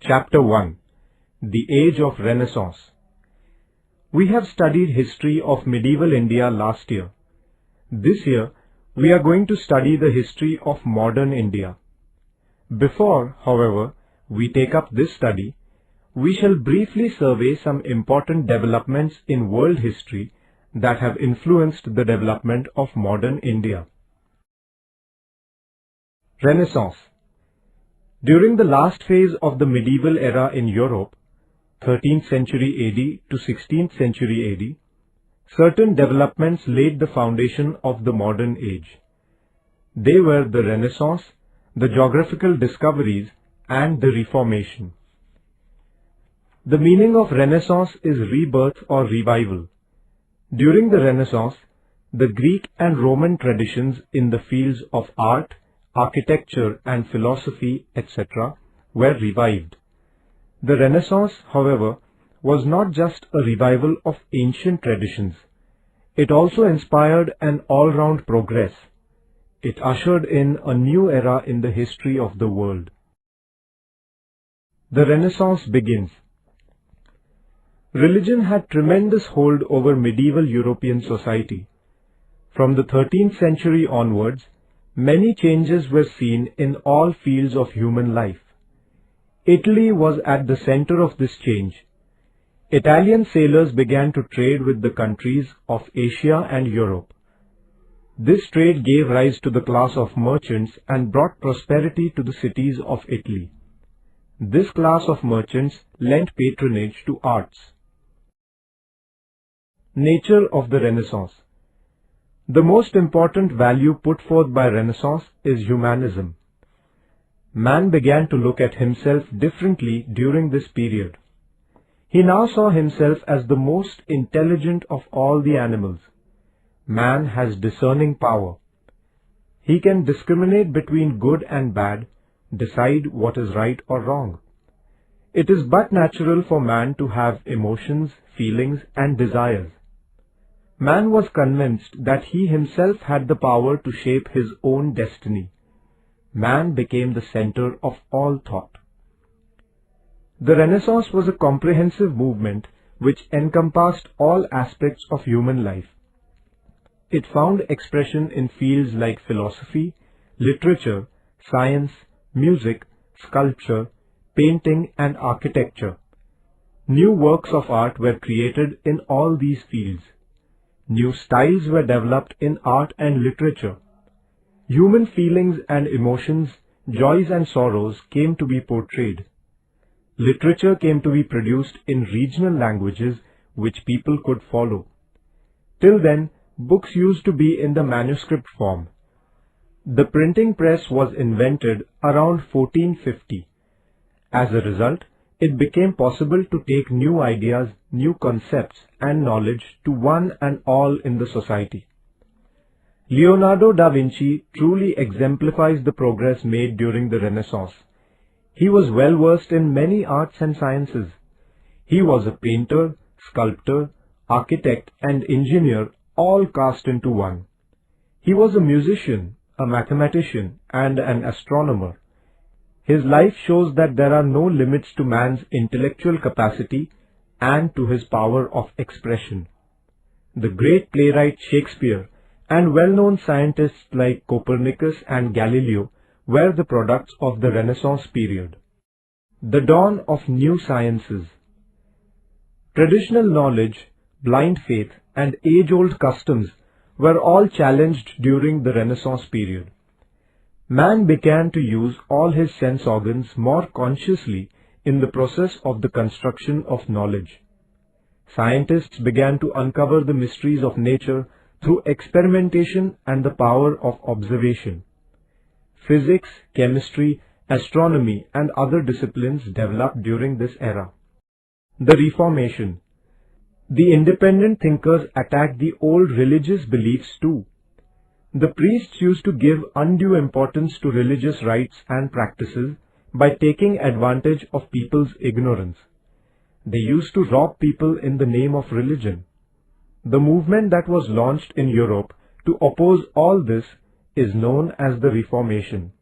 Chapter 1. The Age of Renaissance. We have studied history of medieval India last year. This year, we are going to study the history of modern India. Before, however, we take up this study, we shall briefly survey some important developments in world history that have influenced the development of modern India. Renaissance. During the last phase of the medieval era in Europe, 13th century AD to 16th century AD, certain developments laid the foundation of the modern age. They were the Renaissance, the geographical discoveries, and the Reformation. The meaning of Renaissance is rebirth or revival. During the Renaissance, the Greek and Roman traditions in the fields of art, architecture and philosophy, etc., were revived. The Renaissance, however, was not just a revival of ancient traditions. It also inspired an all-round progress. It ushered in a new era in the history of the world. The Renaissance begins. Religion had tremendous hold over medieval European society. From the 13th century onwards, many changes were seen in all fields of human life. Italy was at the center of this change. Italian sailors began to trade with the countries of Asia and Europe. This trade gave rise to the class of merchants and brought prosperity to the cities of Italy. This class of merchants lent patronage to arts. Nature of the Renaissance. The most important value put forth by Renaissance is humanism. Man began to look at himself differently during this period. He now saw himself as the most intelligent of all the animals. Man has discerning power. He can discriminate between good and bad, decide what is right or wrong. It is but natural for man to have emotions, feelings, and desires. Man was convinced that he himself had the power to shape his own destiny. Man became the center of all thought. The Renaissance was a comprehensive movement which encompassed all aspects of human life. It found expression in fields like philosophy, literature, science, music, sculpture, painting, and architecture. New works of art were created in all these fields. New styles were developed in art and literature. Human feelings and emotions, joys and sorrows came to be portrayed. Literature came to be produced in regional languages which people could follow. Till then, books used to be in the manuscript form. The printing press was invented around 1450. As a result, it became possible to take new ideas, new concepts, and knowledge to one and all in the society. Leonardo da Vinci truly exemplifies the progress made during the Renaissance. He was well versed in many arts and sciences. He was a painter, sculptor, architect, and engineer, all cast into one. He was a musician, a mathematician, and an astronomer. His life shows that there are no limits to man's intellectual capacity and to his power of expression. The great playwright Shakespeare and well-known scientists like Copernicus and Galileo were the products of the Renaissance period. The dawn of new sciences. Traditional knowledge, blind faith, and age-old customs were all challenged during the Renaissance period. Man began to use all his sense organs more consciously in the process of the construction of knowledge. Scientists began to uncover the mysteries of nature through experimentation and the power of observation. Physics, chemistry, astronomy, and other disciplines developed during this era. The Reformation. The independent thinkers attacked the old religious beliefs too. The priests used to give undue importance to religious rites and practices by taking advantage of people's ignorance. They used to rob people in the name of religion. The movement that was launched in Europe to oppose all this is known as the Reformation.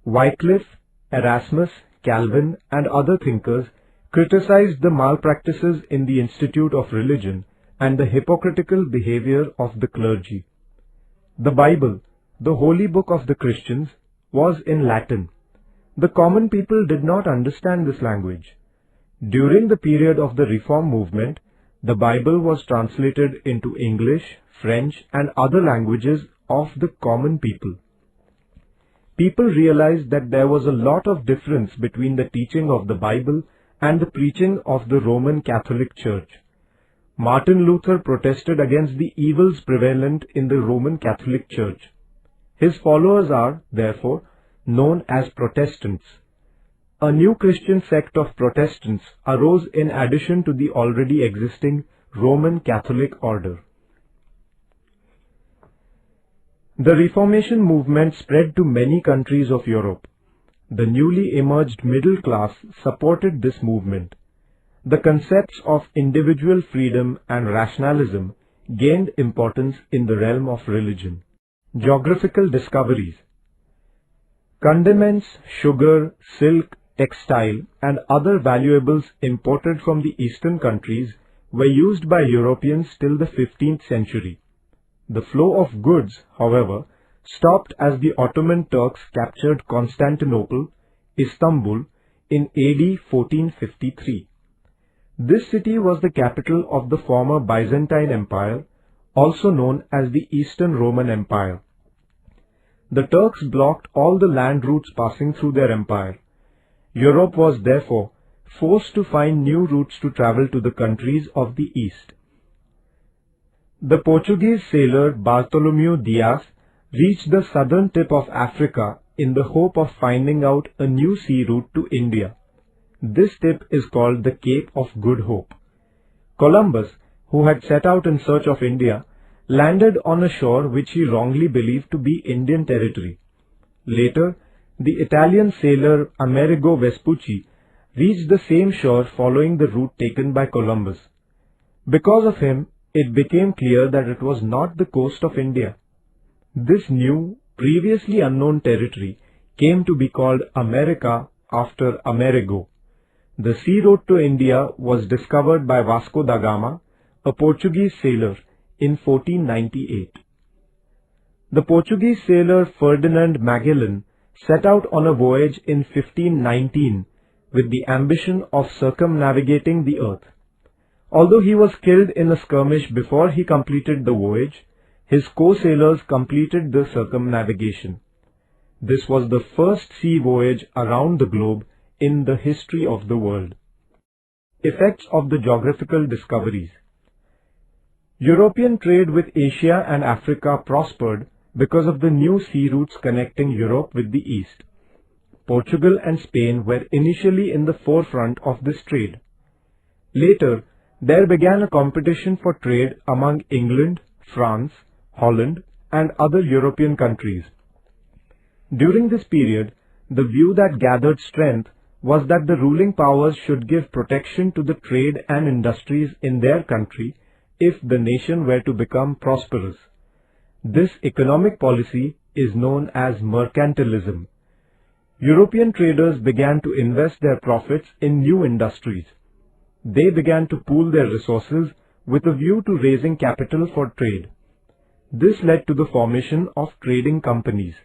Wycliffe, Erasmus, Calvin, and other thinkers criticized the malpractices in the Institute of Religion and the hypocritical behavior of the clergy. The Bible, the holy book of the Christians, was in Latin. The common people did not understand this language. During the period of the Reform movement, the Bible was translated into English, French, and other languages of the common people. People realized that there was a lot of difference between the teaching of the Bible and the preaching of the Roman Catholic Church. Martin Luther protested against the evils prevalent in the Roman Catholic Church. His followers are, therefore, known as Protestants. A new Christian sect of Protestants arose in addition to the already existing Roman Catholic order. The Reformation movement spread to many countries of Europe. The newly emerged middle class supported this movement. The concepts of individual freedom and rationalism gained importance in the realm of religion. Geographical discoveries. Condiments, sugar, silk, textile, and other valuables imported from the eastern countries were used by Europeans till the 15th century. The flow of goods, however, stopped as the Ottoman Turks captured Constantinople, Istanbul, in AD 1453. This city was the capital of the former Byzantine Empire, also known as the Eastern Roman Empire. The Turks blocked all the land routes passing through their empire. Europe was therefore forced to find new routes to travel to the countries of the East. The Portuguese sailor Bartholomew Dias reached the southern tip of Africa in the hope of finding out a new sea route to India. This tip is called the Cape of Good Hope. Columbus, who had set out in search of India, landed on a shore which he wrongly believed to be Indian territory. Later, the Italian sailor Amerigo Vespucci reached the same shore following the route taken by Columbus. Because of him, it became clear that it was not the coast of India. This new, previously unknown territory came to be called America after Amerigo. The sea route to India was discovered by Vasco da Gama, a Portuguese sailor, in 1498. The Portuguese sailor Ferdinand Magellan set out on a voyage in 1519 with the ambition of circumnavigating the earth. Although he was killed in a skirmish before he completed the voyage, his co-sailors completed the circumnavigation. This was the first sea voyage around the globe in the history of the world. Effects of the geographical discoveries. European trade with Asia and Africa prospered because of the new sea routes connecting Europe with the East. Portugal and Spain were initially in the forefront of this trade. Later, there began a competition for trade among England, France, Holland, and other European countries. During this period, the view that gathered strength was that the ruling powers should give protection to the trade and industries in their country if the nation were to become prosperous. This economic policy is known as mercantilism. European traders began to invest their profits in new industries. They began to pool their resources with a view to raising capital for trade. This led to the formation of trading companies.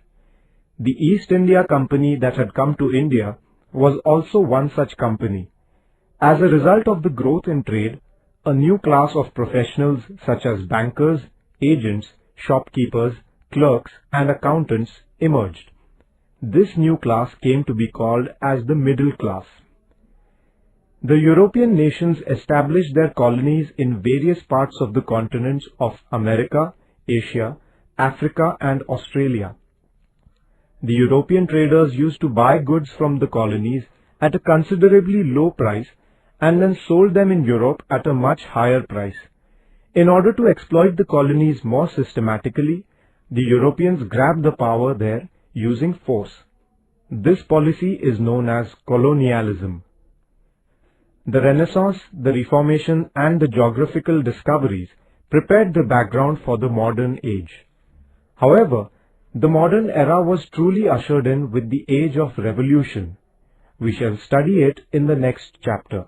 The East India Company that had come to India was also one such company. As a result of the growth in trade, a new class of professionals such as bankers, agents, shopkeepers, clerks, and accountants emerged. This new class came to be called as the middle class. The European nations established their colonies in various parts of the continents of America, Asia, Africa, and Australia. The European traders used to buy goods from the colonies at a considerably low price and then sold them in Europe at a much higher price. In order to exploit the colonies more systematically, the Europeans grabbed the power there using force. This policy is known as colonialism. The Renaissance, the Reformation, and the geographical discoveries prepared the background for the modern age. However, the modern era was truly ushered in with the age of revolution. We shall study it in the next chapter.